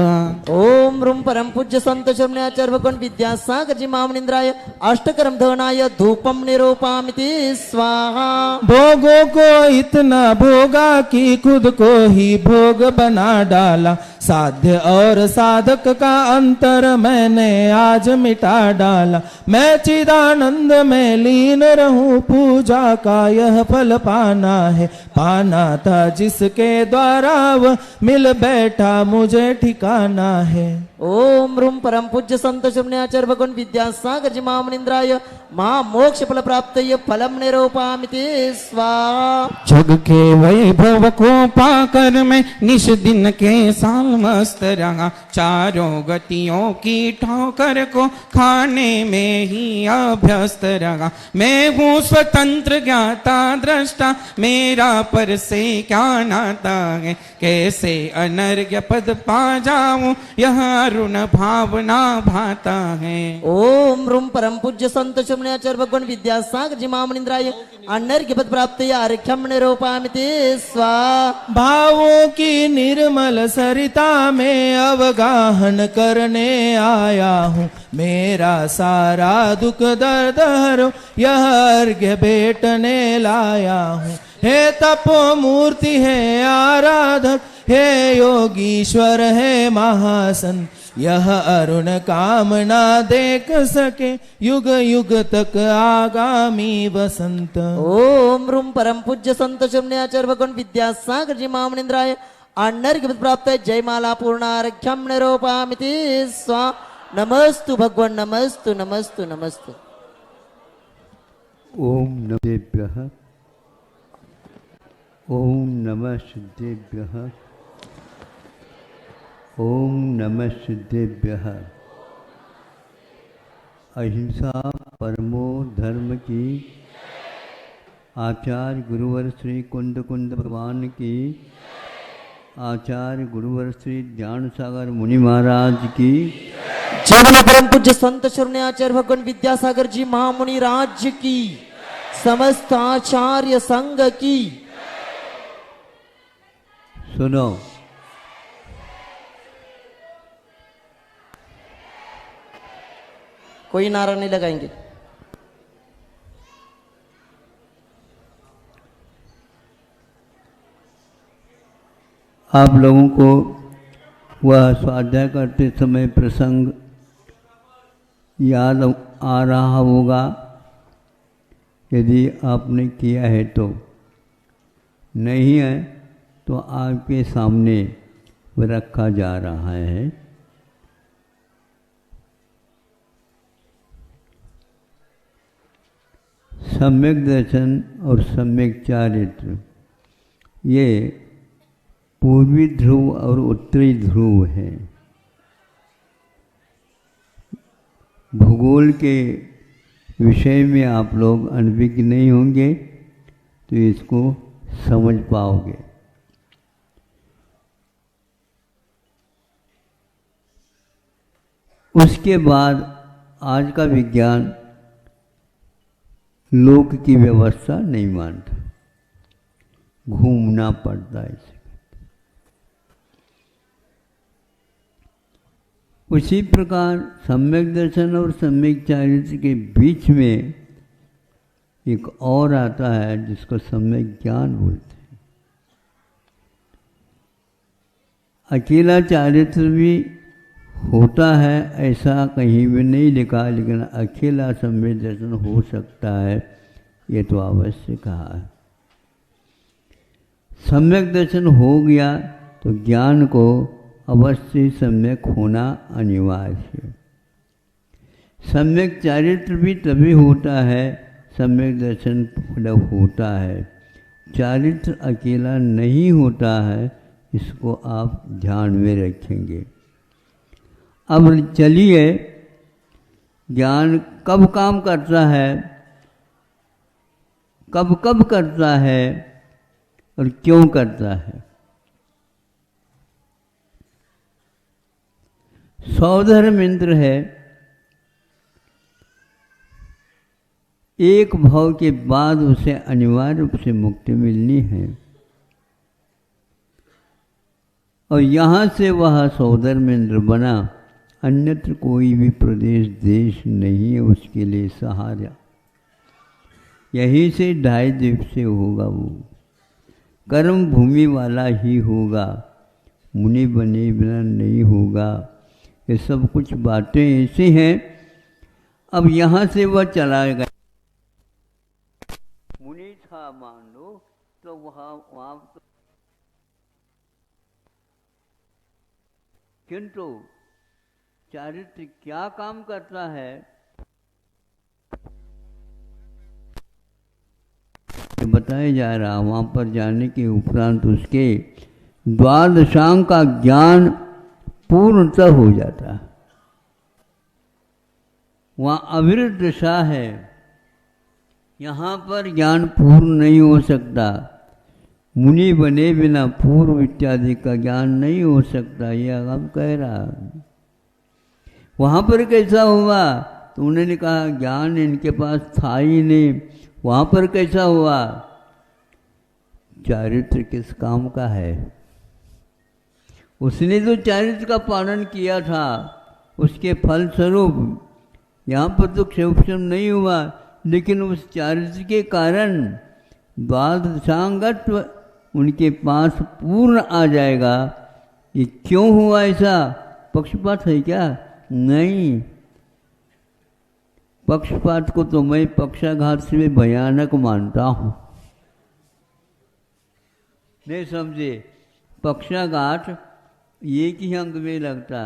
ओम रूम परम पूज्य संत शिरोमण्याचार्य भगवान विद्यासागर जी महामुनींद्राय अष्टकर्म धनाय धूपम निरूपामिति स्वाहा। भोगों को इतना भोगा कि खुद को ही भोग बना डाला, साध्य और साधक का अंतर मैंने आज मिटा डाला। मैं चिदानंद में लीन रहूं, पूजा का यह फल पाना है, पाना था जिसके द्वारा वह मिल बैठा मुझे ठिकाना है। ओम रूम परम पूज्य संत शिरोमण्याचार्य भगवान विद्यासागर जी महामुनींद्राय महामोक्ष फल प्राप्त फलम निरूपामिति स्वाहा। जग के वैभव को पाकर मैं निश दिन के साल मस्त रहा, चारों गतियों की ठोकर को खाने में ही अभ्यस्त रहा। मैं हूँ स्वतंत्र ज्ञाता दृष्टा, मेरा पर से क्या नाता है, कैसे अनर्घ्य पद पा जाऊं यह अरुण भावना भाता है। ओम रूम परम पूज्य संत शिरोमण्याचार्य भगवान विद्यासागर जी महामुनींद्राय अनर्घ्य पद प्राप्त अर्घ्यम निरूपामिति स्वाहा। भावों की निर्मल सरिता में अवगाहन करने आया हूँ, मेरा सारा दुख दर्द हरो यह अर्घ्य बेटने लाया हूँ। हे तपो मूर्ति है आराधक, हे योगीश्वर है महासन, यह अरुण कामना देख सके युग युग तक आगामी वसंत। ओम रूम परम पूज्य संत शिरोमण्याचार्य भगवान विद्यासागर जी महामुनींद्राय अनर्घ्य पद प्राप्त जयमाला पूर्णार्घ्यम निरूपामिति स्वाहा। नमस्तु भगवान नमस्तु नमस्तु नमस्तु। ओम नमः ओम नमः सिद्धेभ्यः ओम नमः सिद्धेभ्यः। अहिंसा परमो धर्म की, आचार्य गुरुवर श्री कुंद कुंद भगवान की, आचार्य गुरुवर श्री ज्ञान सागर मुनि महाराज की, जय परम पूज्य संत शिरोमण्याचार्य भगवान विद्यासागर जी महामुनि राज्य की, समस्त आचार्य संघ की। सुनो, कोई नारा नहीं लगाएंगे। आप लोगों को वह स्वाध्याय करते समय प्रसंग याद आ रहा होगा, यदि आपने किया है तो। नहीं है तो आपके सामने रखा जा रहा है। सम्यक दर्शन और सम्यक चारित्र, ये पूर्वी ध्रुव और उत्तरी ध्रुव है। भूगोल के विषय में आप लोग अनभिज्ञ नहीं होंगे तो इसको समझ पाओगे। उसके बाद आज का विज्ञान लोक की व्यवस्था नहीं मानता, घूमना पड़ता है इसे। उसी प्रकार सम्यक दर्शन और सम्यक चारित्र के बीच में एक और आता है जिसको सम्यक ज्ञान बोलते हैं। अकेला चारित्र भी होता है ऐसा कहीं भी नहीं लिखा, लेकिन अकेला सम्यक दर्शन हो सकता है, ये तो अवश्य कहा है। सम्यक दर्शन हो गया तो ज्ञान को अवश्य सम्यक होना अनिवार्य है। सम्यक चारित्र भी तभी होता है, सम्यक दर्शन मतलब होता है, चारित्र अकेला नहीं होता है। इसको आप ध्यान में रखेंगे। अब चलिए, ज्ञान कब काम करता है, कब कब करता है और क्यों करता है। 100 धर्म इंद्र है। एक भाव के बाद उसे अनिवार्य रूप से मुक्ति मिलनी है, और यहाँ से वह 100 धर्म इंद्र बना। अन्यत्र कोई भी प्रदेश देश नहीं है उसके लिए सहारा। यहीं से 2.5 द्वीप से होगा, वो कर्म भूमि वाला ही होगा, मुनि बने बिना नहीं होगा। ये सब कुछ बातें ऐसी हैं। अब यहाँ से वह चला गया, मुनि था मान लो, तो वहाँ तो किंतु चारित्र क्या काम करता है, बताया जा रहा। वहाँ पर जाने के उपरांत उसके द्वादशांग का ज्ञान पूर्णतः हो जाता है। वहाँ अविरत दशा है, यहाँ पर ज्ञान पूर्ण नहीं हो सकता। मुनि बने बिना पूर्व इत्यादि का ज्ञान नहीं हो सकता, यह हम कह रहा। वहाँ पर कैसा हुआ, तो उन्होंने कहा ज्ञान इनके पास था ही नहीं। वहाँ पर कैसा हुआ, चारित्र किस काम का है। उसने तो चारित्र का पालन किया था, उसके फलस्वरूप यहाँ पर तो क्षेपक्षम नहीं हुआ, लेकिन उस चारित्र के कारण द्वादशांगत्व उनके पास पूर्ण आ जाएगा। ये क्यों हुआ ऐसा, पक्षपात है क्या? नहीं, पक्षपात को तो मैं पक्षाघात से भयानक मानता हूँ। नहीं समझे, पक्षाघात एक ही अंग में लगता,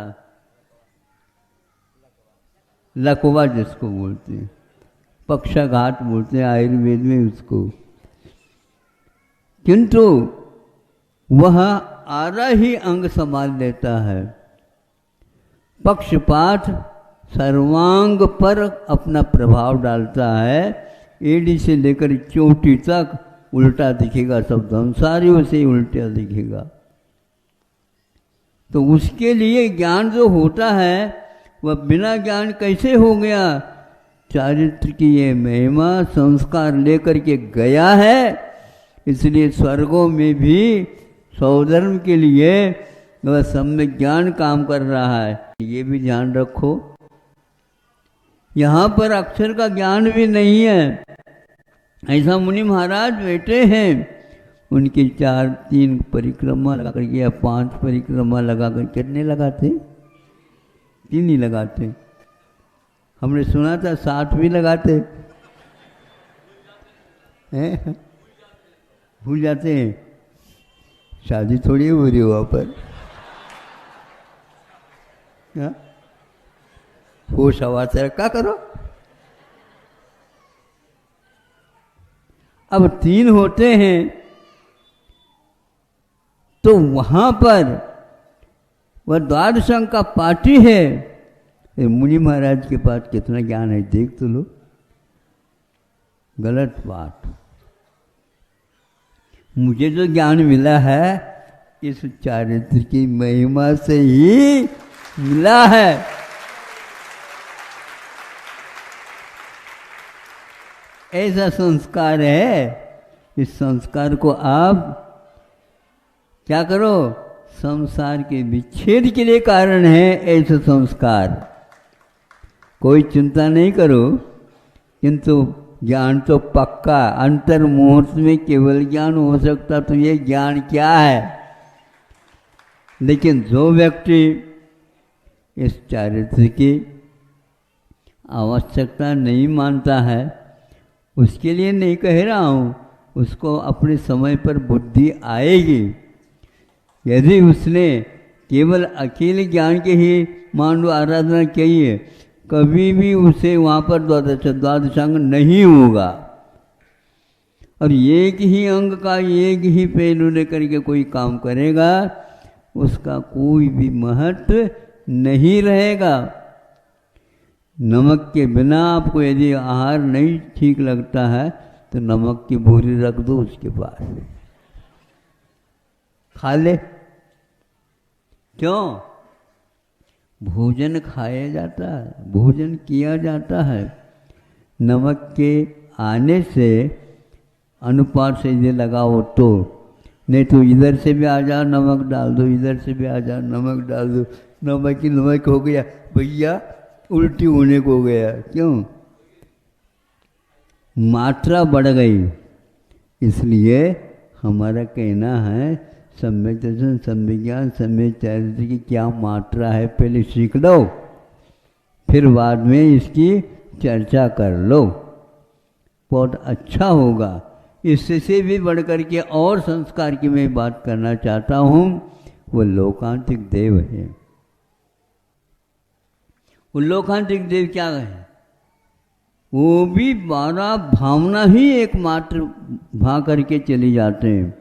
लकवा जिसको बोलते हैं, पक्षाघात बोलते हैं आयुर्वेद में उसको। किंतु वह आधा ही अंग संभाल लेता है। पक्षपात सर्वांग पर अपना प्रभाव डालता है। एड़ी से लेकर चोटी तक उल्टा दिखेगा, सब धमसारियों से उल्टा दिखेगा। तो उसके लिए ज्ञान जो होता है वह बिना ज्ञान कैसे हो गया। चारित्र की ये महिमा संस्कार लेकर के गया है, इसलिए स्वर्गों में भी सौधर्म के लिए वह सम्यक ज्ञान काम कर रहा है। ये भी ध्यान रखो, यहाँ पर अक्षर का ज्ञान भी नहीं है। ऐसा मुनि महाराज बैठे हैं, उनकी 3 परिक्रमा लगा करके या 5 परिक्रमा लगा कर, कितने लगाते? 3 ही लगाते। हमने सुना था 7 भी लगाते हैं, भूल जाते हैं। शादी थोड़ी हो रही वहाँ पर, होश आवाज से रखा करो। अब 3 होते हैं, तो वहां पर वह द्वादशांग का पाठी है। मुनि महाराज के पास कितना ज्ञान है देख तो लो। गलत बात, मुझे जो ज्ञान मिला है इस चारित्र की महिमा से ही मिला है। ऐसा संस्कार है, इस संस्कार को आप क्या करो, संसार के विच्छेद के लिए कारण है ऐसा संस्कार। कोई चिंता नहीं करो, किंतु ज्ञान तो पक्का, अंतर मुहूर्त में केवल ज्ञान हो सकता, तो ये ज्ञान क्या है। लेकिन जो व्यक्ति इस चारित्र की आवश्यकता नहीं मानता है, उसके लिए नहीं कह रहा हूँ, उसको अपने समय पर बुद्धि आएगी। यदि उसने केवल अकेले ज्ञान के ही मान लो आराधना की है, कभी भी उसे वहाँ पर द्वादशांग नहीं होगा। और एक ही अंग का एक ही पहलू लेकर के कोई काम करेगा उसका कोई भी महत्व नहीं रहेगा। नमक के बिना आपको यदि आहार नहीं ठीक लगता है तो नमक की बोरी रख दो उसके पास, खा ले। क्यों? भोजन खाया जाता है, भोजन किया जाता है। नमक के आने से अनुपात से यदि लगाओ तो, नहीं तो इधर से भी आ जाओ नमक डाल दो, इधर से भी आ जाओ नमक डाल दो, नमक ही नमक हो गया भैया, उल्टी होने को गया। क्यों? मात्रा बढ़ गई। इसलिए हमारा कहना है सम्यक दर्शन, सम्यक ज्ञान, सम्यक चरित्र की क्या मात्रा है पहले सीख लो, फिर बाद में इसकी चर्चा कर लो, बहुत अच्छा होगा। इससे भी बढ़ कर के और संस्कार की मैं बात करना चाहता हूँ, वो लोकांतिक देव है। वो लोकांतिक देव क्या है? वो भी 12 भावना ही एकमात्र भा करके चली जाते हैं।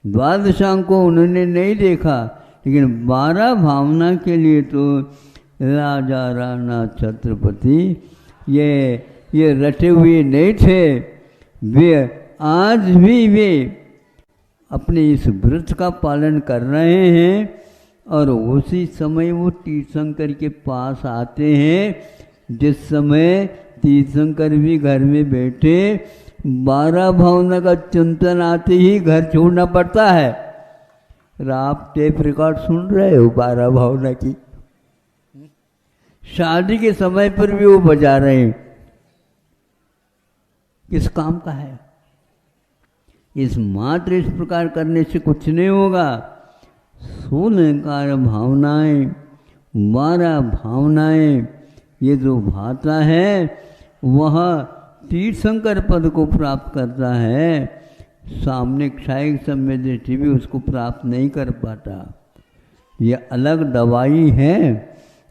द्वादशांग को उन्होंने नहीं देखा, लेकिन 12 भावना के लिए तो राजा राणा छत्रपति ये रटे हुए नहीं थे। वे आज भी वे अपने इस व्रत का पालन कर रहे हैं और उसी समय वो तीर्थंकर के पास आते हैं जिस समय तीर्थंकर भी घर में बैठे 12 भावना का चिंतन आते ही घर छोड़ना पड़ता है। और आप टेप रिकॉर्ड सुन रहे हो 12 भावना की, शादी के समय पर भी वो बजा रहे हैं। किस काम का है? इस मात्र इस प्रकार करने से कुछ नहीं होगा। 16 भावनाएं, 12 भावनाएं, ये जो भाता है वह तीर्थंकर पद को प्राप्त करता है, सामने क्षायिक सम्य दृष्टि भी उसको प्राप्त नहीं कर पाता। ये अलग दवाई है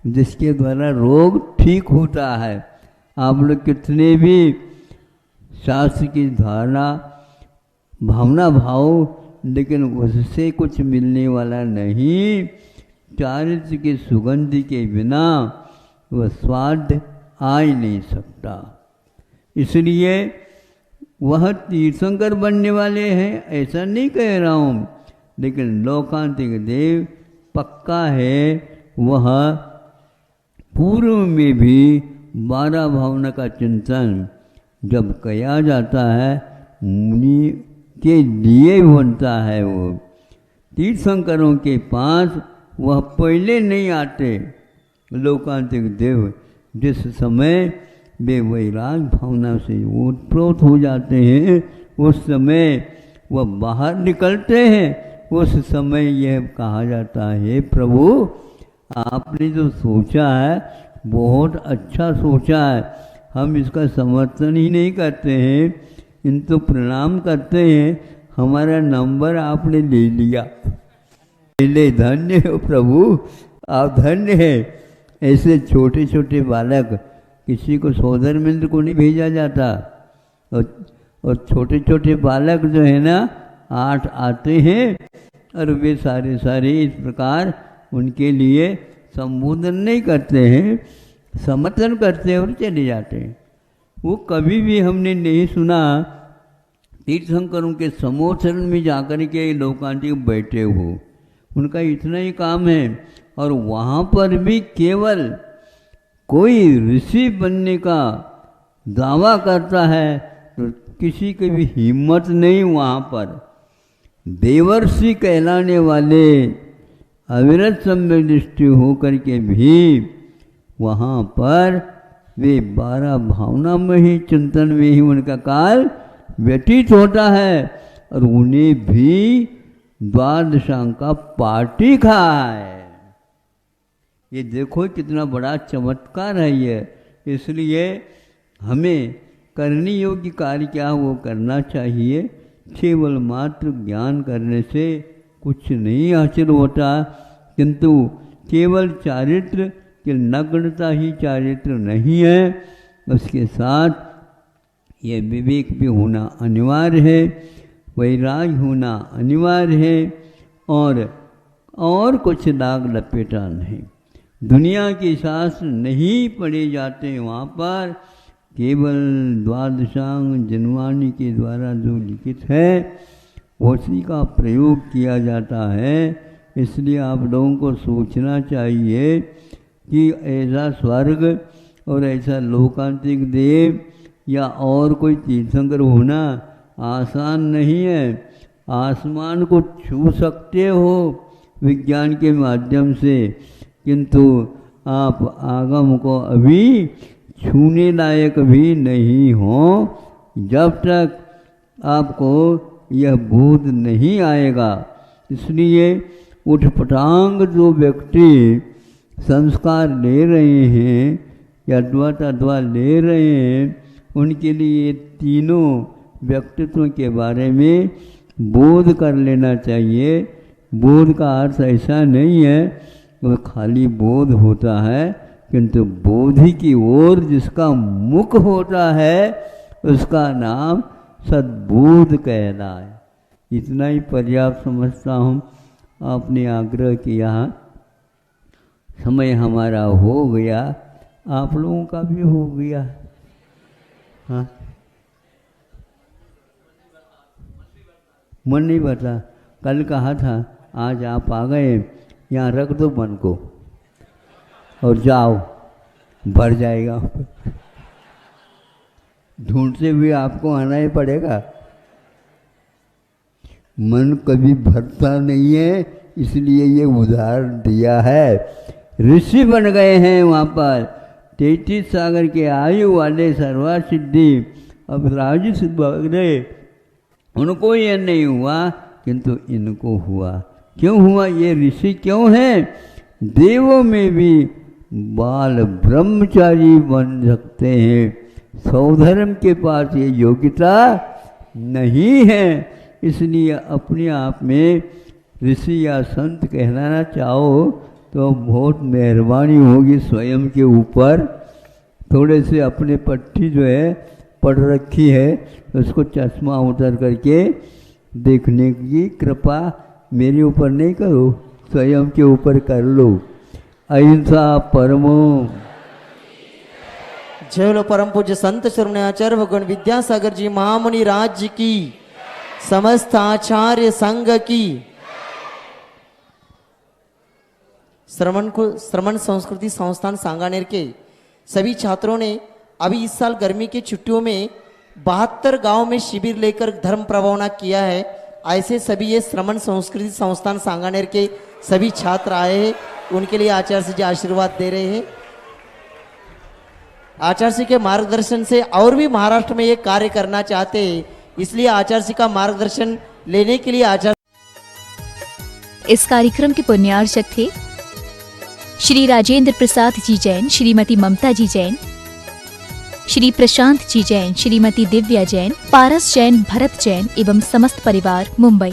जिसके द्वारा रोग ठीक होता है। आप लोग कितने भी शास्त्र की धारणा भावना भाव, लेकिन उससे कुछ मिलने वाला नहीं। चारित्र की सुगंध के बिना वह स्वाद आ ही नहीं सकता। इसलिए वह तीर्थंकर बनने वाले हैं ऐसा नहीं कह रहा हूँ, लेकिन लोकांतिक देव पक्का है। वह पूर्व में भी 12 भावना का चिंतन जब किया जाता है मुनि के लिए बनता है। वो तीर्थंकरों के पास वह पहले नहीं आते। लोकांतिक देव जिस समय वे वैराग भावना से ओतप्रोत हो जाते हैं उस समय वह बाहर निकलते हैं। उस समय यह कहा जाता है प्रभु आपने जो सोचा है बहुत अच्छा सोचा है, हम इसका समर्थन ही नहीं करते हैं, इन तो प्रणाम करते हैं, हमारा नंबर आपने ले लिया, ले धन्य हो प्रभु, आप धन्य हैं। ऐसे छोटे छोटे बालक, किसी को सोदर मित्र को नहीं भेजा जाता, और छोटे छोटे बालक जो है ना 8 आते हैं और वे सारे इस प्रकार उनके लिए संबोधन नहीं करते हैं, समर्थन करते हैं और चले जाते हैं। वो कभी भी हमने नहीं सुना तीर्थंकरों के समोचरण में जाकर के लोकांतिक बैठे हो। उनका इतना ही काम है। और वहाँ पर भी केवल कोई ऋषि बनने का दावा करता है तो किसी की भी हिम्मत नहीं। वहाँ पर देवर्षि कहलाने वाले अविरत सम्यक दृष्टि होकर के भी वहाँ पर वे 12 भावना में ही चिंतन में ही उनका काल व्यतीत होता है। और उन्हें भी द्वादशांग का पाठी खा है। ये देखो कितना बड़ा चमत्कार है ये। इसलिए हमें करने योग्य कार्य क्या वो करना चाहिए। केवल मात्र ज्ञान करने से कुछ नहीं हासिल होता, किंतु केवल चारित्र कि नग्नता ही चारित्र नहीं है, उसके साथ ये विवेक भी होना अनिवार्य है, वैराग्य होना अनिवार्य है, और कुछ दाग लपेटा नहीं। दुनिया के शास्त्र नहीं पढ़े जाते हैं, वहाँ पर केवल द्वादशांग जनवाणी के द्वारा जो लिखित है उसी का प्रयोग किया जाता है। इसलिए आप लोगों को सोचना चाहिए कि ऐसा स्वर्ग और ऐसा लोकांतिक देव या और कोई तीर्थंकर होना आसान नहीं है। आसमान को छू सकते हो विज्ञान के माध्यम से, किंतु आप आगम को अभी छूने लायक भी नहीं हो जब तक आपको यह बोध नहीं आएगा। इसलिए उठपटांग जो व्यक्ति संस्कार ले रहे हैं या अद्वा ले रहे हैं, उनके लिए तीनों व्यक्तित्व के बारे में बोध कर लेना चाहिए। बोध का अर्थ ऐसा नहीं है वो खाली बोध होता है, किंतु बोधि की ओर जिसका मुख होता है उसका नाम सद्बोध कहलाए। इतना ही पर्याप्त समझता हूँ। आपने आग्रह किया, समय हमारा हो गया, आप लोगों का भी हो गया। हाँ, मन नहीं बता। कल कहा था, आज आप आ गए, यहाँ रख दो मन को और जाओ, भर जाएगा। ढूंढते हुए आपको आना ही पड़ेगा। मन कभी भरता नहीं है, इसलिए ये उदाहरण दिया है। ऋषि बन गए हैं वहाँ पर, 33 सागर के आयु वाले सर्वा सिद्धि अब राजस बने, उनको ये नहीं हुआ किंतु इनको हुआ। क्यों हुआ? ये ऋषि क्यों हैं? देवों में भी बाल ब्रह्मचारी बन सकते हैं, सौधर्म के पास ये योग्यता नहीं है। इसलिए अपने आप में ऋषि या संत कहलाना चाहो तो बहुत मेहरबानी होगी स्वयं के ऊपर। थोड़े से अपने पट्टी जो है पढ़ रखी है, उसको चश्मा उतर करके देखने की कृपा मेरे ऊपर नहीं करो, स्वयं के ऊपर कर लो। अहिंसा परमो। जय लो परम पूज्य संत शरण आचार्य भगवान विद्यासागर जी महामुनि राज्य की, समस्त आचार्य संघ की। श्रमण संस्कृति संस्थान सांगानेर के सभी छात्रों ने अभी इस साल गर्मी की छुट्टियों में 72 गांव में शिविर लेकर धर्म प्रवाहना किया है। ऐसे सभी ये श्रमण संस्कृति संस्थान सांगानेर के सभी छात्र आए हैं, उनके लिए आचार्य जी आशीर्वाद दे रहे हैं। आचार्य के मार्गदर्शन से और भी महाराष्ट्र में ये कार्य करना चाहते हैं, इसलिए आचार्य का मार्गदर्शन लेने के लिए आचार्य। इस कार्यक्रम के पुण्यार्चक थे श्री राजेंद्र प्रसाद जी जैन, श्रीमती ममता जी जैन, श्री प्रशांत जी जैन, श्रीमती दिव्या जैन, पारस जैन, भरत जैन एवं समस्त परिवार, मुंबई।